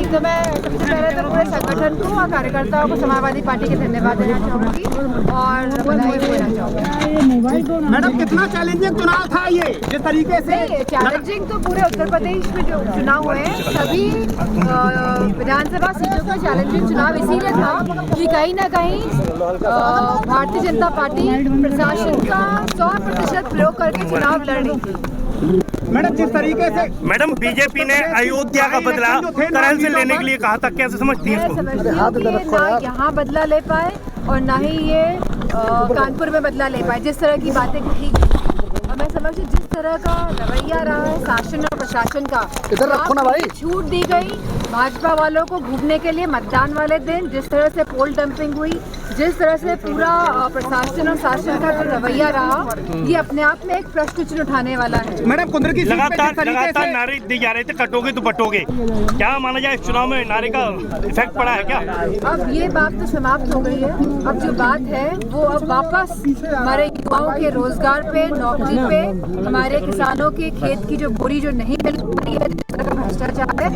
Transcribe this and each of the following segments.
तो मैं सबसे पहले तो पूरे संगठन को और कार्यकर्ताओं को समाजवादी पार्टी के धन्यवाद देना चाहूँगी और बधाई देना चाहूँगी। मैडम कितना चैलेंजिंग चुनाव था ये जिस तरीके से? चैलेंजिंग तो पूरे उत्तर प्रदेश में जो चुनाव हुए हैं सभी विधानसभा सीटों का चैलेंजिंग चुनाव इसीलिए था कि कहीं ना कहीं भारतीय जनता पार्टी प्रशासन का 100% प्रयोग करके चुनाव लड़ रही थी। मैडम जिस तरीके से मैडम बीजेपी ने अयोध्या का बदला करहल से लेने के लिए कहा था, कैसे समझती हैं इसको? मैं समझती हूँ कि ना यहाँ बदला ले पाए और ना ही ये कानपुर में बदला ले पाए, जिस तरह की बातें कही और मैं समझती हूँ जिस तरह का रवैया रहा है शासन और प्रशासन का, इधर रखो ना भाई। छूट दी गई भाजपा वालों को घूमने के लिए मतदान वाले दिन, जिस तरह से पोल डंपिंग हुई, जिस तरह से पूरा प्रशासन और शासन का जो रवैया रहा, ये अपने आप में एक प्रश्न चिन्ह उठाने वाला है। मैडम कुंदर की लगातार नारे दिए जा रहे थे, कटोगे तो बटोगे, क्या माना जाए इस चुनाव में नारे का इफेक्ट पड़ा है क्या? अब ये बात तो समाप्त हो गई है। अब जो बात है वो अब वापस हमारे युवाओं के रोजगार पे, नौकरी पे, हमारे किसानों के खेत की जो बोरी जो नहीं मिल रही है, जिस तरह का भ्रष्टाचार है।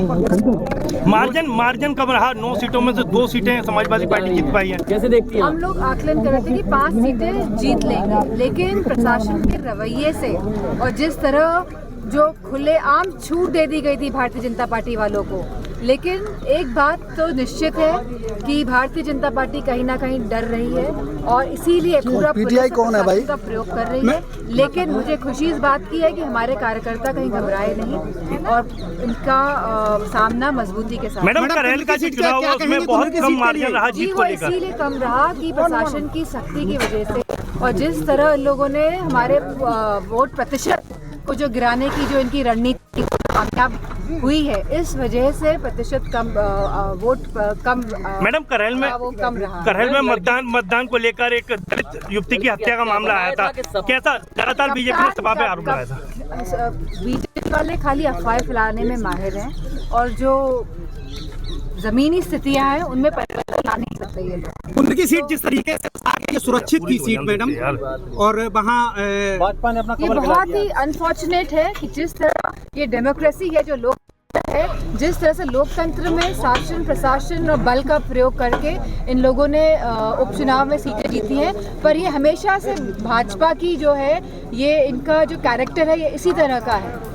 मार्जिन कम रहा, 9 सीटों में से 2 सीटें समाजवादी पार्टी जीत पाई है, कैसे देखती हैं? हम लोग आकलन कर रहे थे कि 5 सीटें जीत लेंगे, लेकिन प्रशासन के रवैये से और जिस तरह जो खुलेआम छूट दे दी गई थी भारतीय जनता पार्टी वालों को, लेकिन एक बात तो निश्चित है कि भारतीय जनता पार्टी कहीं ना कहीं डर रही है और इसीलिए पूरा पीटीआई कौन है भाई का प्रयोग कर रही है। लेकिन मुझे खुशी इस बात की है कि हमारे कार्यकर्ता कहीं घबराए नहीं और इनका सामना मजबूती के साथ। मैडम करहल का चुनाव हुआ उसमें बहुत कम मार्जिन रहा जीत को लेकर, इसीलिए कम रहा कि प्रशासन की सख्ती की वजह से और जिस तरह लोगों ने हमारे वोट प्रतिशत को जो गिराने की जो इनकी रणनीति कामयाब हुई है, इस वजह से प्रतिशत कम वोट कम मैडम करहल में मतदान को लेकर एक दलित युवती की हत्या का मामला आया था, कैसा लगातार बीजेपी ने सभा पे आरोप लगाया था? बीजेपी वाले खाली अफवाहें फैलाने में माहिर हैं और जो जमीनी स्थितियां हैं उनमें परिवर्तन ला नहीं सकते ये लोग। उनकी सीट जिस तरीके से आगे सुरक्षित थी सीट मैडम, और वहाँ भाजपा ने अपना ये बहुत ही अनफॉर्चुनेट है कि जिस तरह ये डेमोक्रेसी है, जो लोग है, जिस तरह से लोकतंत्र में शासन प्रशासन और बल का प्रयोग करके इन लोगों ने उपचुनाव में सीटें जीती हैं, पर ये हमेशा से भाजपा की जो है ये इनका जो कैरेक्टर है ये इसी तरह का है